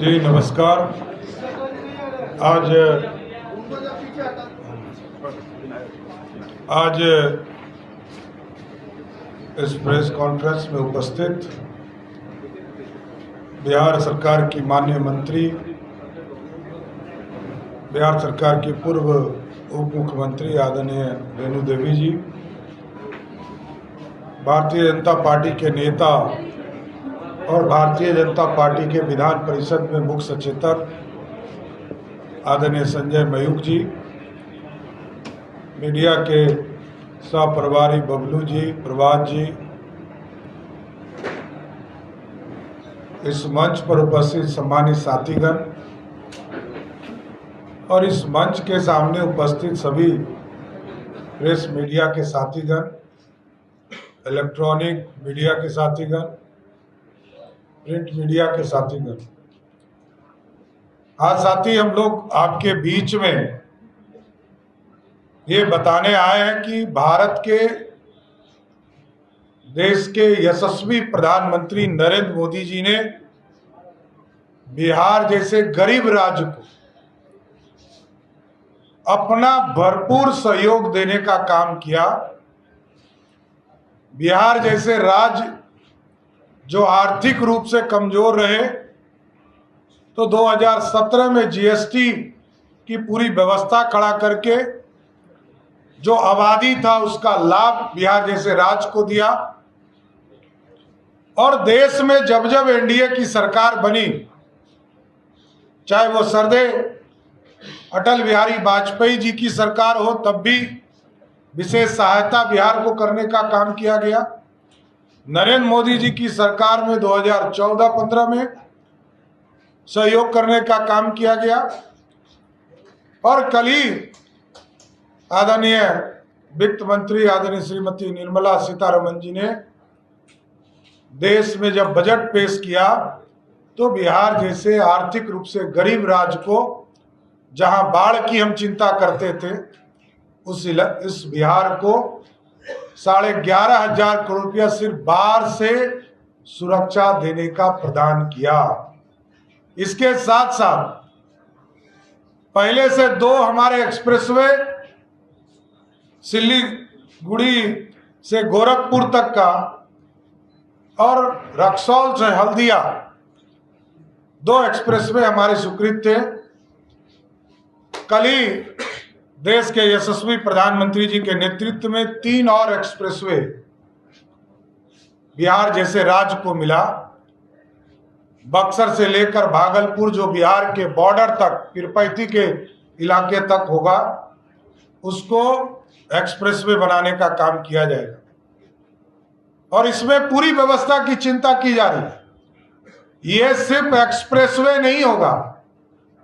जी नमस्कार। आज इस प्रेस कॉन्फ्रेंस में उपस्थित बिहार सरकार की माननीय मंत्री, बिहार सरकार की पूर्व उप मुख्यमंत्री आदरणीय रेणु देवी जी, भारतीय जनता पार्टी के नेता और भारतीय जनता पार्टी के विधान परिषद में मुख्य सचेतक आदरणीय संजय मयूख जी, मीडिया के सहप्रभारी बबलू जी, प्रभात जी, इस मंच पर उपस्थित सम्मानित साथीगण और इस मंच के सामने उपस्थित सभी प्रेस मीडिया के साथीगण, इलेक्ट्रॉनिक मीडिया के साथीगण, प्रिंट मीडिया के साथीगण, आज साथी हम लोग आपके बीच में ये बताने आए हैं कि भारत के देश के यशस्वी प्रधानमंत्री नरेंद्र मोदी जी ने बिहार जैसे गरीब राज्य को अपना भरपूर सहयोग देने का काम किया। बिहार जैसे राज्य जो आर्थिक रूप से कमजोर रहे, तो 2017 में जीएसटी की पूरी व्यवस्था खड़ा करके जो आबादी था उसका लाभ बिहार जैसे राज्य को दिया। और देश में जब जब एनडीए की सरकार बनी, चाहे वो सरदे अटल बिहारी वाजपेयी जी की सरकार हो, तब भी विशेष सहायता बिहार को करने का काम किया गया। नरेंद्र मोदी जी की सरकार में 2014-15 में सहयोग करने का काम किया गया। और कल ही आदरणीय वित्त मंत्री आदरणीय श्रीमती निर्मला सीतारमण जी ने देश में जब बजट पेश किया, तो बिहार जैसे आर्थिक रूप से गरीब राज्य को, जहां बाढ़ की हम चिंता करते थे, इस बिहार को 11,500 करोड़ रुपया सिर्फ बाढ़ से सुरक्षा देने का प्रदान किया। इसके साथ साथ पहले से 2 हमारे एक्सप्रेसवे सिल्लीगुड़ी से गोरखपुर तक का और रक्सौल से हल्दिया 2 एक्सप्रेसवे हमारे स्वीकृत थे। कल ही देश के यशस्वी प्रधानमंत्री जी के नेतृत्व में 3 और एक्सप्रेसवे बिहार जैसे राज्य को मिला। बक्सर से लेकर भागलपुर, जो बिहार के बॉर्डर तक, पीरपैंती के इलाके तक होगा, उसको एक्सप्रेसवे बनाने का काम किया जाएगा। और इसमें पूरी व्यवस्था की चिंता की जा रही है। ये सिर्फ एक्सप्रेसवे नहीं होगा,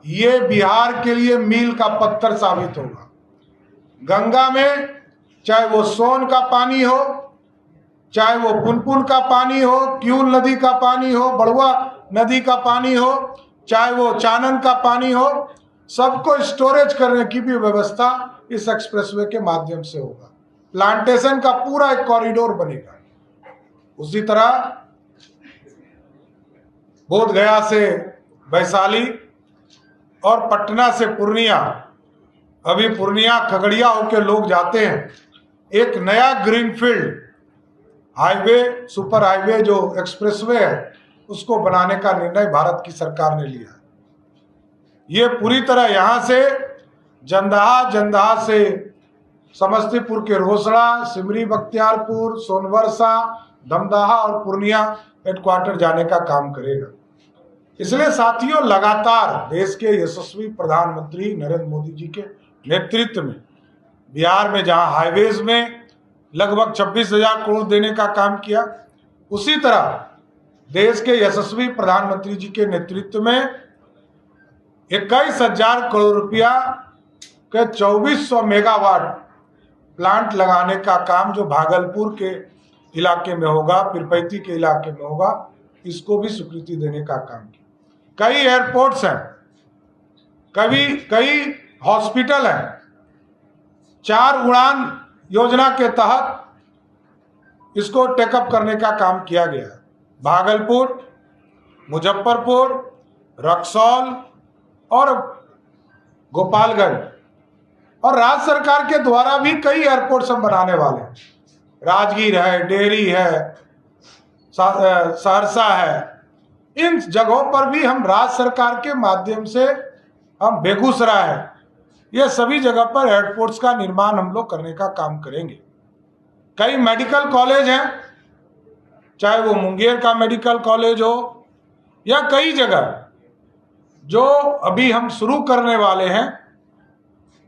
ये बिहार के लिए मील का पत्थर साबित होगा। गंगा में चाहे वो सोन का पानी हो, चाहे वो पुनपुन का पानी हो, क्यूल नदी का पानी हो, बड़ुआ नदी का पानी हो, चाहे वो चानन का पानी हो, सबको स्टोरेज करने की भी व्यवस्था इस एक्सप्रेसवे के माध्यम से होगा। प्लांटेशन का पूरा एक कॉरिडोर बनेगा। उसी तरह बोधगया से वैशाली और पटना से पूर्णिया, अभी पूर्णिया खगड़िया होकर लोग जाते हैं, एक नया ग्रीनफील्ड हाईवे, सुपर हाईवे जो एक्सप्रेसवे है, उसको बनाने का निर्णय भारत की सरकार ने लिया। ये पूरी तरह यहाँ से जंदाहा से समस्तीपुर के रोसड़ा, सिमरी बख्तियारपुर, सोनवर्षा, दमदाहा और पूर्णिया हेडक्वार्टर जाने का काम करेगा। इसलिए साथियों, लगातार देश के यशस्वी प्रधानमंत्री नरेंद्र मोदी जी के नेतृत्व में बिहार में जहां हाईवेज में लगभग 26,000 करोड़ देने का काम किया, उसी तरह देश के यशस्वी प्रधानमंत्री जी के नेतृत्व में 21,000 करोड़ रुपया के 2400 मेगावाट प्लांट लगाने का काम जो भागलपुर के इलाके में होगा, पीरपैंती के इलाके में होगा, इसको भी स्वीकृति देने का काम किया। कई एयरपोर्ट्स हैं, कई हॉस्पिटल हैं। 4 उड़ान योजना के तहत इसको टेकअप करने का काम किया गया है। भागलपुर, मुजफ्फरपुर, रक्सौल और गोपालगंज, और राज्य सरकार के द्वारा भी कई एयरपोर्ट्स हम बनाने वाले हैं। राजगीर है, डेहरी है, सहरसा है। इन जगहों पर भी हम राज्य सरकार के माध्यम से, हम बेगूसराय है, ये सभी जगह पर एयरपोर्ट्स का निर्माण हम लोग करने का काम करेंगे। कई मेडिकल कॉलेज हैं, चाहे वो मुंगेर का मेडिकल कॉलेज हो या कई जगह जो अभी हम शुरू करने वाले हैं।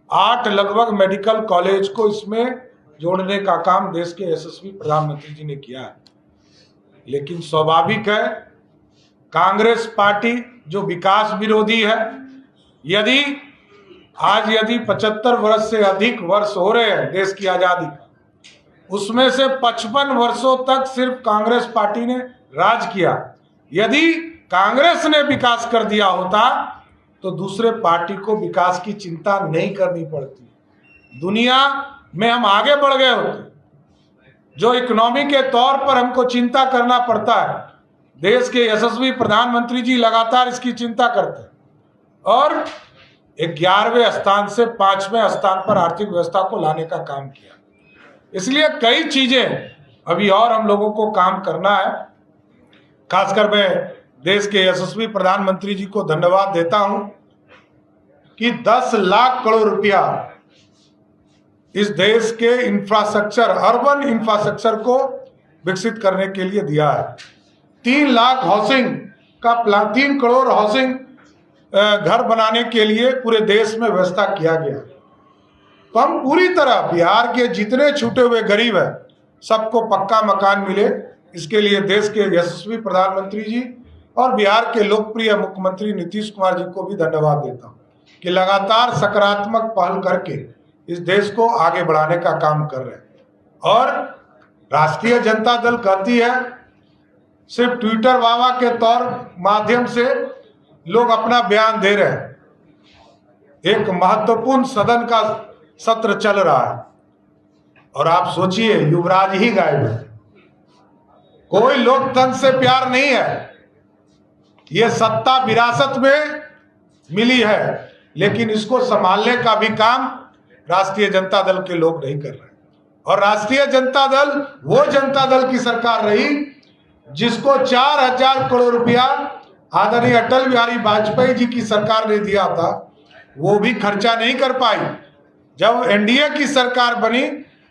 8 लगभग मेडिकल कॉलेज को इसमें जोड़ने का काम देश के यशस्वी प्रधानमंत्री जी ने किया है। लेकिन स्वाभाविक है, कांग्रेस पार्टी जो विकास विरोधी है, यदि 75 वर्ष से अधिक वर्ष हो रहे हैं देश की आजादी का, उसमें से 55 वर्षों तक सिर्फ कांग्रेस पार्टी ने राज किया। यदि कांग्रेस ने विकास कर दिया होता तो दूसरे पार्टी को विकास की चिंता नहीं करनी पड़ती, दुनिया में हम आगे बढ़ गए होते। जो इकोनॉमी के तौर पर हमको चिंता करना पड़ता है, देश के यशस्वी प्रधानमंत्री जी लगातार इसकी चिंता करते हैं और 11वें स्थान से 5वें स्थान पर आर्थिक व्यवस्था को लाने का काम किया। इसलिए कई चीजें अभी और हम लोगों को काम करना है। खासकर मैं देश के यशस्वी प्रधानमंत्री जी को धन्यवाद देता हूं कि 10 लाख करोड़ रुपया इस देश के इंफ्रास्ट्रक्चर, अर्बन इंफ्रास्ट्रक्चर को विकसित करने के लिए दिया है। 3 लाख हाउसिंग का प्लान, 3 करोड़ हाउसिंग घर बनाने के लिए पूरे देश में व्यवस्था किया गया। तो हम पूरी तरह बिहार के जितने छूटे हुए गरीब हैं सबको पक्का मकान मिले, इसके लिए देश के यशस्वी प्रधानमंत्री जी और बिहार के लोकप्रिय मुख्यमंत्री नीतीश कुमार जी को भी धन्यवाद देता हूं कि लगातार सकारात्मक पहल करके इस देश को आगे बढ़ाने का काम कर रहे हैं। और राष्ट्रीय जनता दल कहती है सिर्फ ट्विटर वावा के तौर माध्यम से लोग अपना बयान दे रहे हैं। एक महत्वपूर्ण सदन का सत्र चल रहा है और आप सोचिए युवराज ही गायब है। कोई लोकतंत्र से प्यार नहीं है, ये सत्ता विरासत में मिली है, लेकिन इसको संभालने का भी काम राष्ट्रीय जनता दल के लोग नहीं कर रहे। और राष्ट्रीय जनता दल वो जनता दल की सरकार रही जिसको 4000 करोड़ रुपया आदरणीय अटल बिहारी वाजपेयी जी की सरकार ने दिया था, वो भी खर्चा नहीं कर पाई। जब एनडीए की सरकार बनी,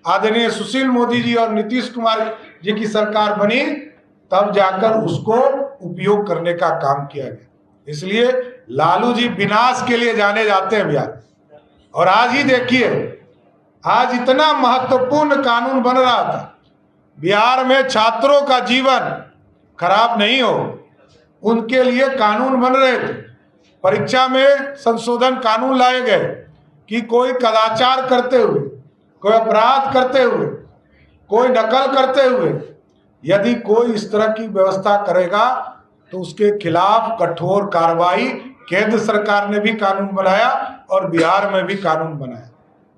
आदरणीय सुशील मोदी जी और नीतीश कुमार जी की सरकार बनी, तब जाकर उसको उपयोग करने का काम किया गया। इसलिए लालू जी विनाश के लिए जाने जाते हैं बिहार। और आज ही देखिए, आज इतना महत्वपूर्ण कानून बन रहा था, बिहार में छात्रों का जीवन खराब नहीं हो उनके लिए कानून बन रहे थे। परीक्षा में संशोधन कानून लाए गए कि कोई कदाचार करते हुए, कोई अपराध करते हुए, कोई नकल करते हुए यदि कोई इस तरह की व्यवस्था करेगा तो उसके खिलाफ कठोर कार्रवाई केंद्र सरकार ने भी कानून बनाया और बिहार में भी कानून बनाया।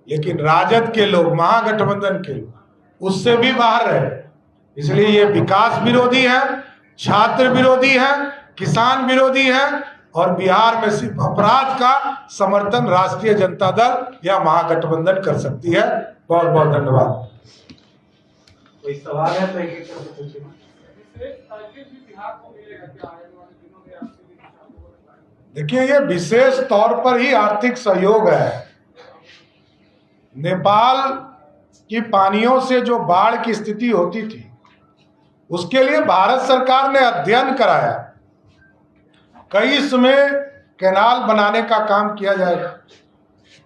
लेकिन राजद के लोग, महागठबंधन के लोग उससे भी बाहर रहे। इसलिए ये विकास विरोधी है, छात्र विरोधी है, किसान विरोधी है और बिहार में सिर्फ अपराध का समर्थन राष्ट्रीय जनता दल या महागठबंधन कर सकती है। बहुत बहुत धन्यवाद। कोई सवाल है तो एक पूछिए। देखिए, ये विशेष तौर पर ही आर्थिक सहयोग है। नेपाल की पानियों से जो बाढ़ की स्थिति होती थी, उसके लिए भारत सरकार ने अध्ययन कराया। कई इसमें कैनाल बनाने का काम किया जाएगा,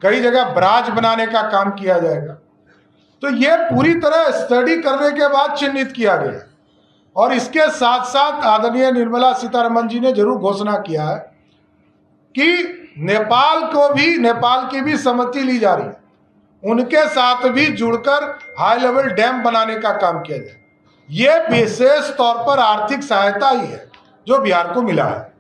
कई जगह बराज बनाने का काम किया जाएगा। तो ये पूरी तरह स्टडी करने के बाद चिन्हित किया गया। और इसके साथ साथ आदरणीय निर्मला सीतारमण जी ने जरूर घोषणा किया है कि नेपाल की भी सहमति ली जा रही है, उनके साथ भी जुड़कर हाई लेवल डैम बनाने का काम किया जाए। ये विशेष तौर पर आर्थिक सहायता ही है जो बिहार को मिला है।